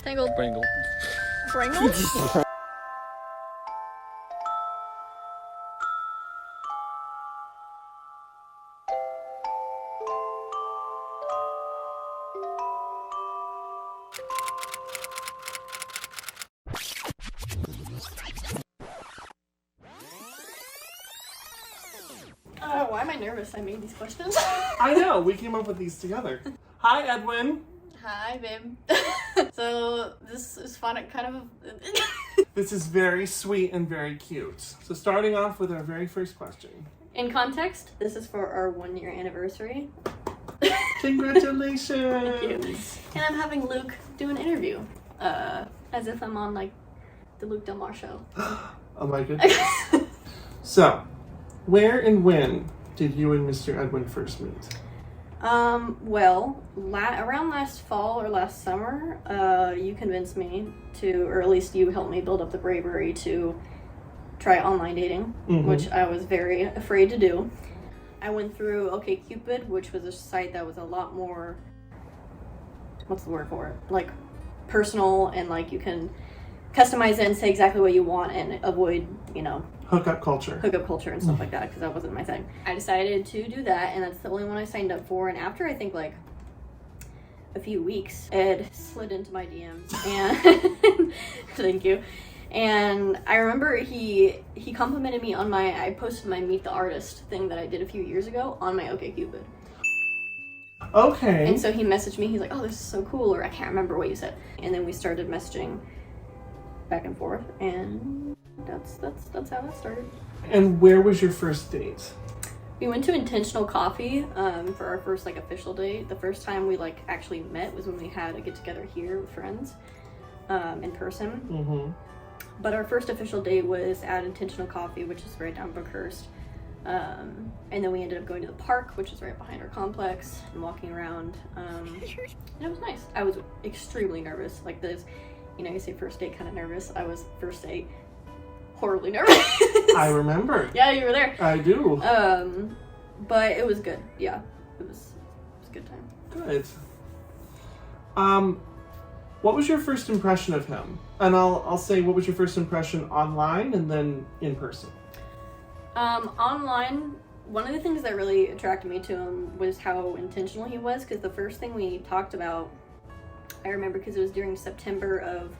Tangled. Brangled. Brangled? Why am I nervous? I made these questions. I know, we came up with these together. Hi, Edwin. Hi, babe. So, this is fun. Kind of. This is very sweet and very cute. So starting off with our very first question. In context, this is for our 1-year anniversary. Congratulations! Thank you. And I'm having Luke do an interview. As if I'm on, like, the Luke Del Mar show. Oh my goodness. So, where and when did you and Mr. Edwin first meet? Well, around last fall or last summer, you convinced me to, or at least you helped me build up the bravery to try online dating, which I was very afraid to do. I went through OkCupid, which was a site that was a lot more, what's the word for it? Like, personal, and like you can customize it and say exactly what you want and avoid, you know, Hookup culture and stuff like that, because that wasn't my thing. I decided to do that, and that's the only one I signed up for. And after I think like a few weeks, Ed slid into my DMs, and thank you. And I remember he complimented me on I posted my Meet the Artist thing that I did a few years ago on my OkCupid. Okay. And so he messaged me. He's like, "Oh, this is so cool," or I can't remember what you said. And then we started messaging back and forth, and that's how that started. And where was your first date? We went to Intentional Coffee for our first like official date. The first time we like actually met was when we had a get together here with friends in person. But our first official date was at Intentional Coffee, which is right down Brookhurst. And then we ended up going to the park, which is right behind our complex, and walking around. And it was nice. I was extremely nervous. Like this, you know, you say first date kind of nervous. I was first date horribly nervous. I remember. Yeah, you were there. I do. But it was good. Yeah, it was a good time. Good. What was your first impression of him? And I'll say, what was your first impression online and then in person? Online, one of the things that really attracted me to him was how intentional he was, because the first thing we talked about, I remember because it was during September of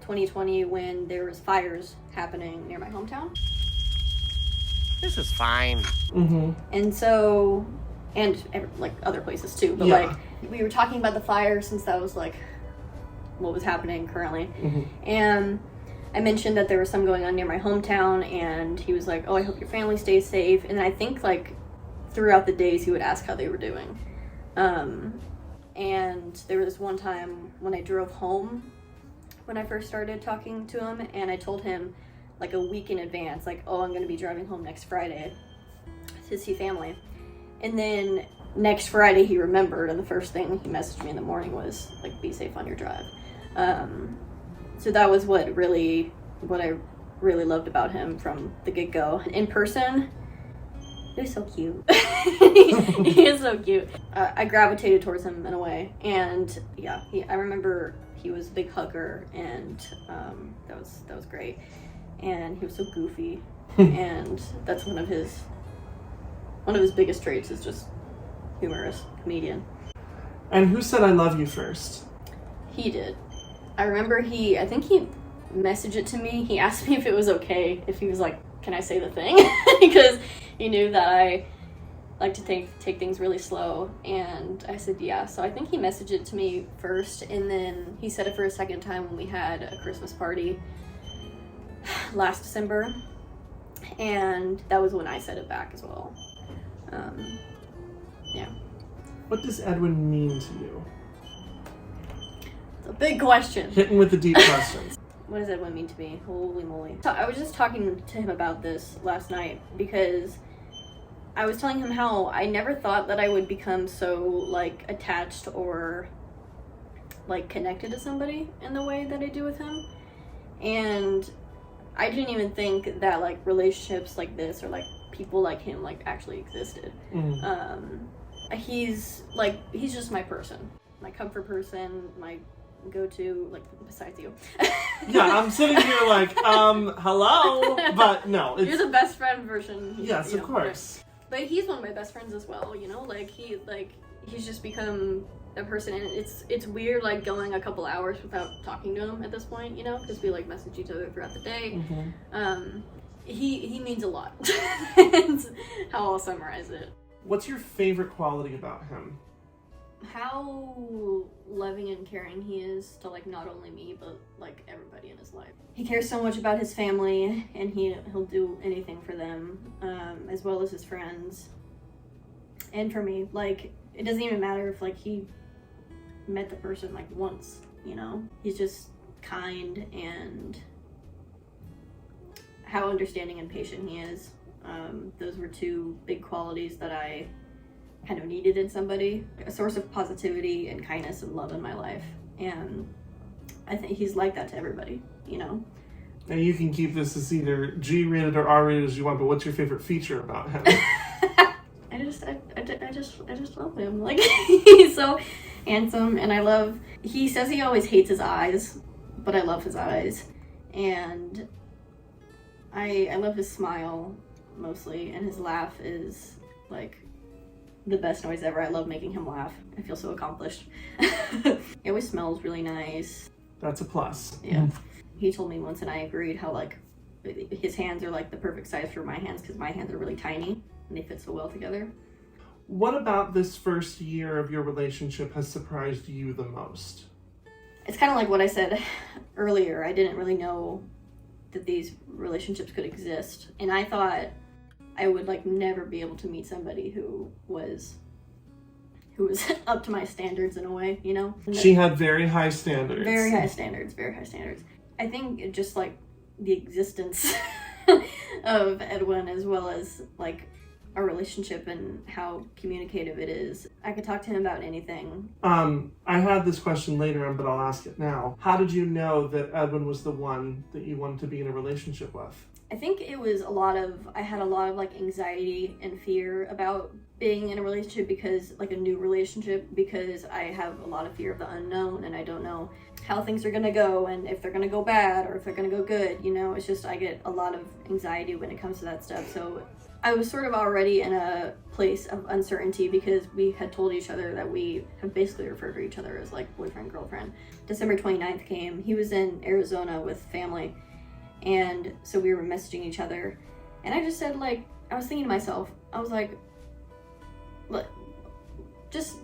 2020 when there was fires happening near my hometown. This is fine. And so, and like other places too, but like we were talking about the fire since that was like what was happening currently. And I mentioned that there was some going on near my hometown, and he was like, "Oh, I hope your family stays safe." And I think like throughout the days he would ask how they were doing. And there was this one time when I drove home when I first started talking to him, and I told him like a week in advance, like, "Oh, I'm going to be driving home next Friday to see family." And then next Friday he remembered, and the first thing he messaged me in the morning was like, "Be safe on your drive." So that was what I really loved about him from the get-go. In person, he was so cute. He is so cute. I gravitated towards him in a way, and yeah, I remember he was a big hugger, and that was great. And he was so goofy, and that's one of his biggest traits is just humorous comedian. And who said "I love you" first? He did. I remember I think he messaged it to me. He asked me if it was okay, if he was like, "Can I say the thing?" Because he knew that I like to take things really slow, and I said yeah. So I think he messaged it to me first, and then he said it for a second time when we had a Christmas party last December, and that was when I said it back as well. Yeah. What does Edwin mean to you? It's a big question. Hitting with the deep questions. What does Edwin mean to me? Holy moly. So I was just talking to him about this last night, because I was telling him how I never thought that I would become so like attached or like connected to somebody in the way that I do with him. And I didn't even think that like relationships like this or like people like him like actually existed. He's just my person, my comfort person, my go to, like, besides you. Yeah, I'm sitting here like, hello, but no. You're the best friend version. Yes, of course. But he's one of my best friends as well, you know? Like, he's just become a person, and it's weird, like, going a couple hours without talking to him at this point, you know? Because we, like, message each other throughout the day. Mm-hmm. He means a lot. That's how I'll summarize it. What's your favorite quality about him? How loving and caring he is to, like, not only me, but, like, everybody in his life. He cares so much about his family, and he'll do anything for them, as well as his friends. And for me, like, it doesn't even matter if, like, he met the person, like, once, you know? He's just kind, and how understanding and patient he is. Those were two big qualities that I kind of needed in somebody. A source of positivity and kindness and love in my life. And I think he's like that to everybody, you know? And you can keep this as either G-rated or R-rated as you want, but what's your favorite feature about him? I just love him. Like, he's so handsome, and he says he always hates his eyes, but I love his eyes. And I love his smile, mostly, and his laugh is, like, the best noise ever. I love making him laugh. I feel so accomplished. He always smells really nice. That's a plus. Yeah. He told me once, and I agreed, how, like, his hands are, like, the perfect size for my hands, because my hands are really tiny, and they fit so well together. What about this first year of your relationship has surprised you the most? It's kind of like what I said earlier. I didn't really know that these relationships could exist, and I thought I would, like, never be able to meet somebody who was up to my standards in a way, you know? She had very high standards. Very high standards. I think it just, like, the existence of Edwin, as well as, like, our relationship and how communicative it is. I could talk to him about anything. I had this question later on, but I'll ask it now. How did you know that Edwin was the one that you wanted to be in a relationship with? I think it was I had a lot of, like, anxiety and fear about being in a relationship, because, like, a new relationship, because I have a lot of fear of the unknown, and I don't know how things are gonna go, and if they're gonna go bad or if they're gonna go good, you know? It's just, I get a lot of anxiety when it comes to that stuff. So I was sort of already in a place of uncertainty, because we had told each other that we have basically referred to each other as, like, boyfriend, girlfriend. December 29th came. He was in Arizona with family, and so we were messaging each other, and I just said, like, I was thinking to myself, I was like, look, just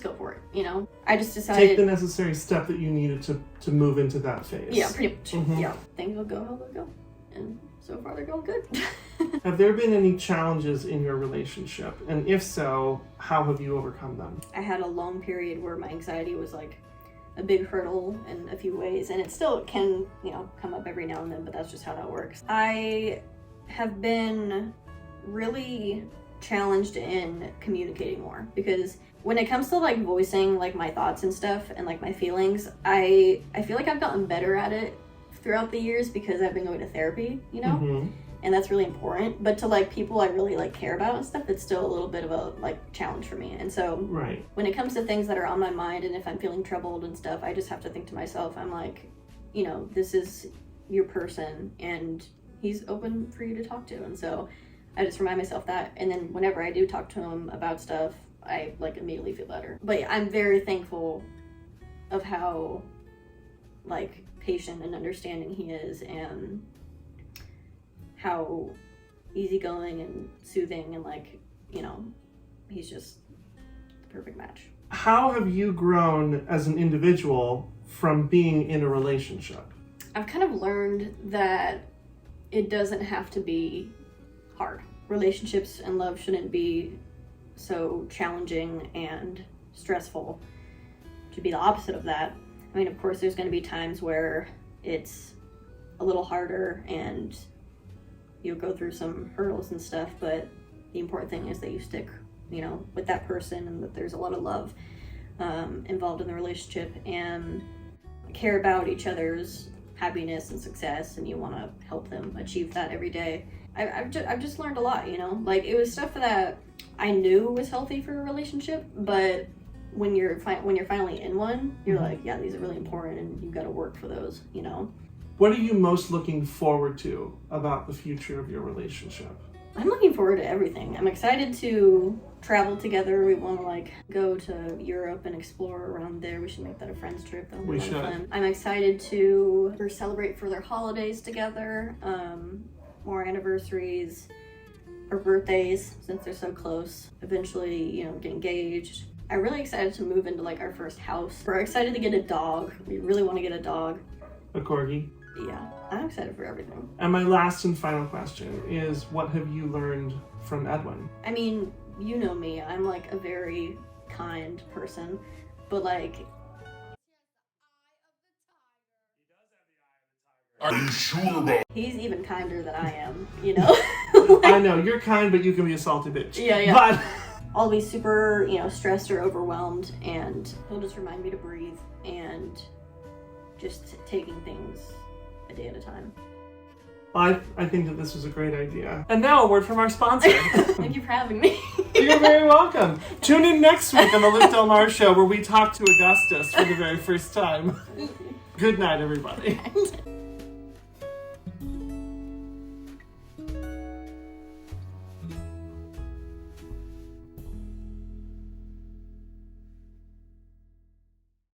go for it, you know? I just decided... Take the necessary step that you needed to move into that phase. Yeah, pretty much. Mm-hmm. Yeah. Things will go how they'll go. And so far, they're going good. Have there been any challenges in your relationship? And if so, how have you overcome them? I had a long period where my anxiety was, like, a big hurdle in a few ways, and it still can, you know, come up every now and then, but that's just how that works. I have been really challenged in communicating more, because when it comes to, like, voicing, like, my thoughts and stuff and, like, my feelings, I feel like I've gotten better at it throughout the years, because I've been going to therapy, you know? Mm-hmm. And that's really important. But to, like, people I really, like, care about and stuff, it's still a little bit of a, like, challenge for me. And so right. When it comes to things that are on my mind, and if I'm feeling troubled and stuff, I just have to think to myself, I'm like, you know, this is your person, and he's open for you to talk to. And so I just remind myself that. And then whenever I do talk to him about stuff, I, like, immediately feel better. But yeah, I'm very thankful of how, like, patient and understanding he is, and how easygoing and soothing, and, like, you know, he's just the perfect match. How have you grown as an individual from being in a relationship? I've kind of learned that it doesn't have to be hard. Relationships and love shouldn't be so challenging and stressful. It should be the opposite of that. I mean, of course, there's going to be times where it's a little harder and you'll go through some hurdles and stuff, but the important thing is that you stick, you know, with that person, and that there's a lot of love involved in the relationship, and care about each other's happiness and success, and you want to help them achieve that every day. I've just learned a lot, you know? Like, it was stuff that I knew was healthy for a relationship, but when you're finally in one, you're like, yeah, these are really important, and you've got to work for those, you know. What are you most looking forward to about the future of your relationship? I'm looking forward to everything. I'm excited to travel together. We want to like go to Europe and explore around there. We should make that a friends trip. That'll be a lot of fun. I'm excited to celebrate further holidays together, more anniversaries or birthdays since they're so close. Eventually, you know, get engaged. I'm really excited to move into like our first house. We're excited to get a dog. We really want to get a dog. A corgi? Yeah, I'm excited for everything. And my last and final question is, what have you learned from Edwin? I mean, you know me. I'm like a very kind person, but like... Are you sure about? He's even kinder than I am, you know? Like, I know, you're kind, but you can be a salty bitch. Yeah. But I'll be super, you know, stressed or overwhelmed, and he'll just remind me to breathe and just taking things a day at a time. I think that this was a great idea. And now a word from our sponsor. Thank you for having me. You're very welcome. Tune in next week on the Luke Del Mar Show, where we talk to Augustus for the very first time. Good night, everybody.